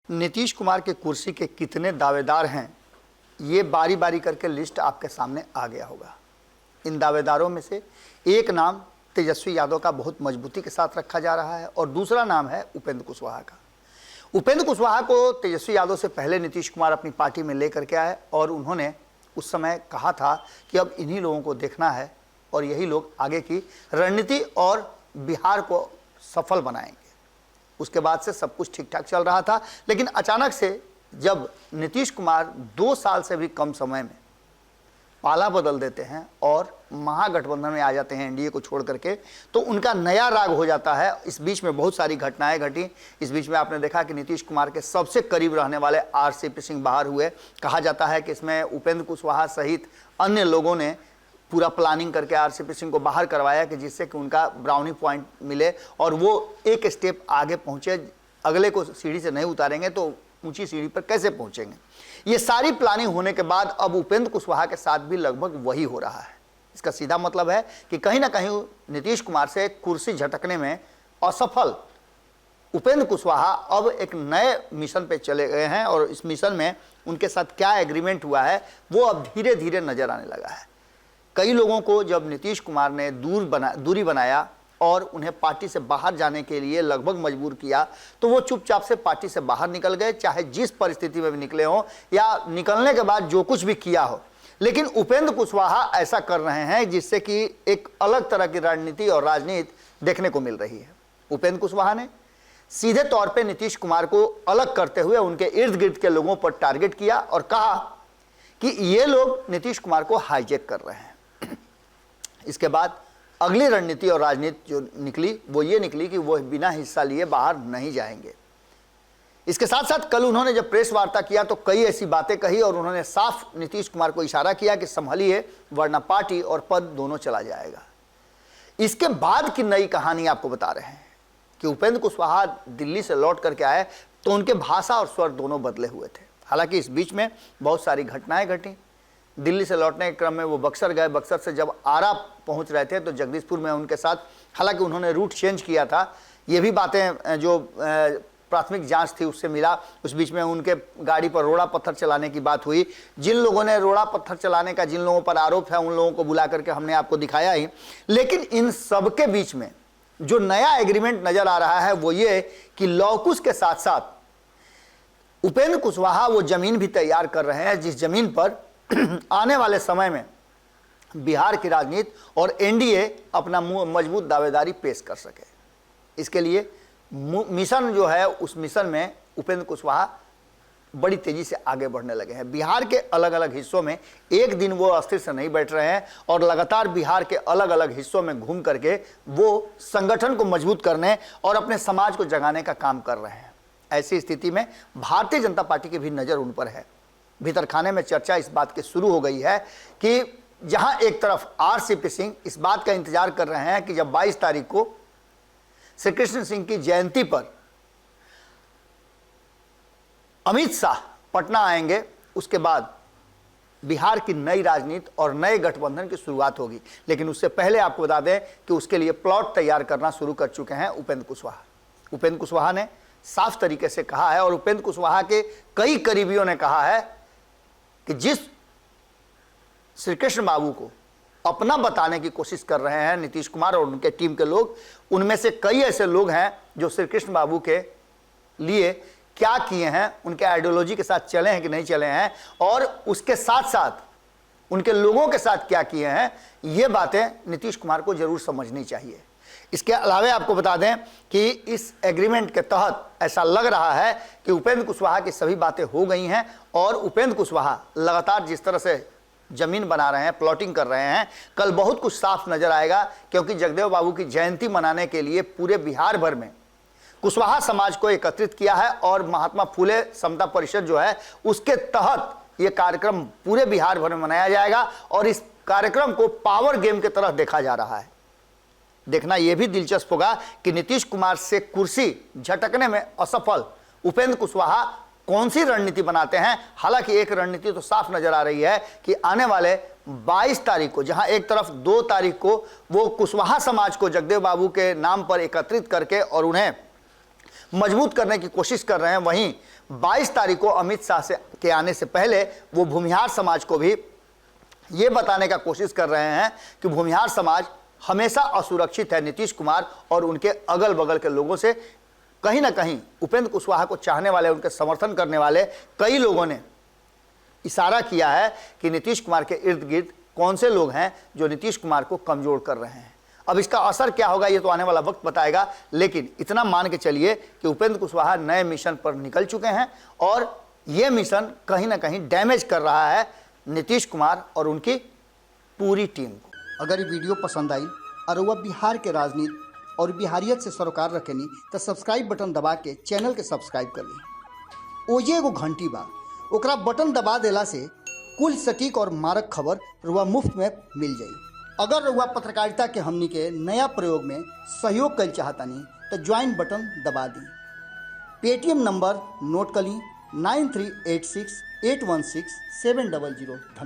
नीतीश कुमार के कुर्सी के कितने दावेदार हैं, ये बारी बारी करके लिस्ट आपके सामने आ गया होगा। इन दावेदारों में से एक नाम तेजस्वी यादव का बहुत मजबूती के साथ रखा जा रहा है और दूसरा नाम है उपेंद्र कुशवाहा का। उपेंद्र कुशवाहा को तेजस्वी यादव से पहले नीतीश कुमार अपनी पार्टी में लेकर के आए और उन्होंने उस समय कहा था कि अब इन्हीं लोगों को देखना है और यही लोग आगे की रणनीति और बिहार को सफल बनाएंगे। उसके बाद से सब कुछ ठीक ठाक चल रहा था, लेकिन अचानक से जब नीतीश कुमार 2 साल से भी कम समय में पाला बदल देते हैं और महागठबंधन में आ जाते हैं एनडीए को छोड़ करके, तो उनका नया राग हो जाता है। इस बीच में बहुत सारी घटनाएं घटी। इस बीच में आपने देखा कि नीतीश कुमार के सबसे करीब रहने वाले आरसीपी सिंह बाहर हुए। कहा जाता है कि इसमें उपेंद्र कुशवाहा सहित अन्य लोगों ने पूरा प्लानिंग करके आरसीपी सिंह को बाहर करवाया कि जिससे कि उनका ब्राउनी पॉइंट मिले और वो एक स्टेप आगे पहुंचे। अगले को सीढ़ी से नहीं उतारेंगे तो ऊंची सीढ़ी पर कैसे पहुंचेंगे। ये सारी प्लानिंग होने के बाद अब उपेंद्र कुशवाहा के साथ भी लगभग वही हो रहा है। इसका सीधा मतलब है कि कहीं ना कहीं नीतीश कुमार से कुर्सी झटकने में असफल उपेंद्र कुशवाहा अब एक नए मिशन पे चले गए हैं और इस मिशन में उनके साथ क्या एग्रीमेंट हुआ है वो अब धीरे धीरे नजर आने लगा है। कई लोगों को जब नीतीश कुमार ने दूरी बनाया और उन्हें पार्टी से बाहर जाने के लिए लगभग मजबूर किया तो वो चुपचाप से पार्टी से बाहर निकल गए, चाहे जिस परिस्थिति में भी निकले हों या निकलने के बाद जो कुछ भी किया हो। लेकिन उपेंद्र कुशवाहा ऐसा कर रहे हैं जिससे कि एक अलग तरह की रणनीति और राजनीति देखने को मिल रही है। उपेंद्र कुशवाहा ने सीधे तौर पर नीतीश कुमार को अलग करते हुए उनके इर्द गिर्द के लोगों पर टारगेट किया और कहा कि ये लोग नीतीश कुमार को हाईजैक कर रहे हैं। इसके बाद अगली रणनीति और राजनीति जो निकली वो ये निकली कि वो बिना हिस्सा लिए बाहर नहीं जाएंगे। इसके साथ साथ कल उन्होंने जब प्रेस वार्ता किया तो कई ऐसी बातें कही और उन्होंने साफ नीतीश कुमार को इशारा किया कि संभलिए वरना पार्टी और पद दोनों चला जाएगा। इसके बाद की नई कहानी आपको बता रहे हैं कि उपेंद्र कुशवाहा दिल्ली से लौट करके आए तो उनके भाषा और स्वर दोनों बदले हुए थे। हालांकि इस बीच में बहुत सारी घटनाएं घटी। दिल्ली से लौटने के क्रम में वो बक्सर गए। बक्सर से जब आरा पहुंच रहे थे तो जगदीशपुर में उनके साथ, हालांकि उन्होंने रूट चेंज किया था, ये भी बातें जो प्राथमिक जांच थी उससे मिला। उस बीच में उनके गाड़ी पर रोड़ा पत्थर चलाने की बात हुई। जिन लोगों ने रोड़ा पत्थर चलाने का जिन लोगों पर आरोप है उन लोगों को बुला करके हमने आपको दिखाया ही। लेकिन इन सब के बीच में जो नया एग्रीमेंट नजर आ रहा है वो ये कि लौकुश के साथ साथ उपेंद्र कुशवाहा वो जमीन भी तैयार कर रहे हैं जिस जमीन पर आने वाले समय में बिहार की राजनीति और एनडीए अपना मजबूत दावेदारी पेश कर सके। इसके लिए मिशन जो है उस मिशन में उपेंद्र कुशवाहा बड़ी तेजी से आगे बढ़ने लगे हैं। बिहार के अलग अलग हिस्सों में एक दिन वो अस्थिर से नहीं बैठ रहे हैं और लगातार बिहार के अलग अलग हिस्सों में घूम करके वो संगठन को मजबूत करने और अपने समाज को जगाने का काम कर रहे हैं। ऐसी स्थिति में भारतीय जनता पार्टी की भी नज़र उन पर है। भीतर खाने में चर्चा इस बात की शुरू हो गई है कि जहां एक तरफ आरसीपी सिंह इस बात का इंतजार कर रहे हैं कि जब 22 तारीख को श्री कृष्ण सिंह की जयंती पर अमित शाह पटना आएंगे, उसके बाद बिहार की नई राजनीति और नए गठबंधन की शुरुआत होगी। लेकिन उससे पहले आपको बता दें कि उसके लिए प्लॉट तैयार करना शुरू कर चुके हैं उपेंद्र कुशवाहा। उपेंद्र कुशवाहा ने साफ तरीके से कहा है और उपेंद्र कुशवाहा के कई करीबियों ने कहा है कि जिस श्री कृष्ण बाबू को अपना बताने की कोशिश कर रहे हैं नीतीश कुमार और उनके टीम के लोग, उनमें से कई ऐसे लोग हैं जो श्री कृष्ण बाबू के लिए क्या किए हैं, उनके आइडियोलॉजी के साथ चले हैं कि नहीं चले हैं और उसके साथ साथ उनके लोगों के साथ क्या किए हैं, ये बातें नीतीश कुमार को जरूर समझनी चाहिए। इसके अलावा आपको बता दें कि इस एग्रीमेंट के तहत ऐसा लग रहा है कि उपेंद्र कुशवाहा की सभी बातें हो गई हैं और उपेंद्र कुशवाहा लगातार जिस तरह से जमीन बना रहे हैं, प्लॉटिंग कर रहे हैं, कल बहुत कुछ साफ नजर आएगा। क्योंकि जगदेव बाबू की जयंती मनाने के लिए पूरे बिहार भर में कुशवाहा समाज को एकत्रित किया है और महात्मा फुले समता परिषद जो है उसके तहत ये कार्यक्रम पूरे बिहार भर में मनाया जाएगा और इस कार्यक्रम को पावर गेम की तरह देखा जा रहा है। देखना यह भी दिलचस्प होगा कि नीतीश कुमार से कुर्सी झटकने में असफल उपेंद्र कुशवाहा कौन सी रणनीति बनाते हैं। हालांकि एक रणनीति तो साफ नजर आ रही है कि आने वाले 22 तारीख को, जहां एक तरफ 2 तारीख को वो कुशवाहा समाज को जगदेव बाबू के नाम पर एकत्रित करके और उन्हें मजबूत करने की कोशिश कर रहे हैं, वहीं 22 तारीख को अमित शाह के आने से पहले वो भूमिहार समाज को भी ये बताने का कोशिश कर रहे हैं कि भूमिहार समाज हमेशा असुरक्षित है नीतीश कुमार और उनके अगल बगल के लोगों से। कहीं ना कहीं उपेंद्र कुशवाहा को चाहने वाले, उनके समर्थन करने वाले कई लोगों ने इशारा किया है कि नीतीश कुमार के इर्द गिर्द कौन से लोग हैं जो नीतीश कुमार को कमजोर कर रहे हैं। अब इसका असर क्या होगा ये तो आने वाला वक्त बताएगा, लेकिन इतना मान के चलिए कि उपेंद्र कुशवाहा नए मिशन पर निकल चुके हैं और ये मिशन कहीं ना कहीं डैमेज कर रहा है नीतीश कुमार और उनकी पूरी टीम को। अगर ये वीडियो पसंद आई और वह बिहार के राजनीति और बिहारियत से सरोकार रखेनी तो सब्सक्राइब बटन दबा के चैनल के सब्सक्राइब कर ली। ओजे एगो घंटी बा, ओकरा बटन दबा देला से कुल सटीक और मारक खबर रुआ मुफ्त में मिल जाई। अगर रुआ पत्रकारिता के हमनी के नया प्रयोग में सहयोग कर चाहतानी तो ज्वाइन बटन दबा दी। पेटीएम नंबर नोट कर ली 9386816700। धन्यवाद।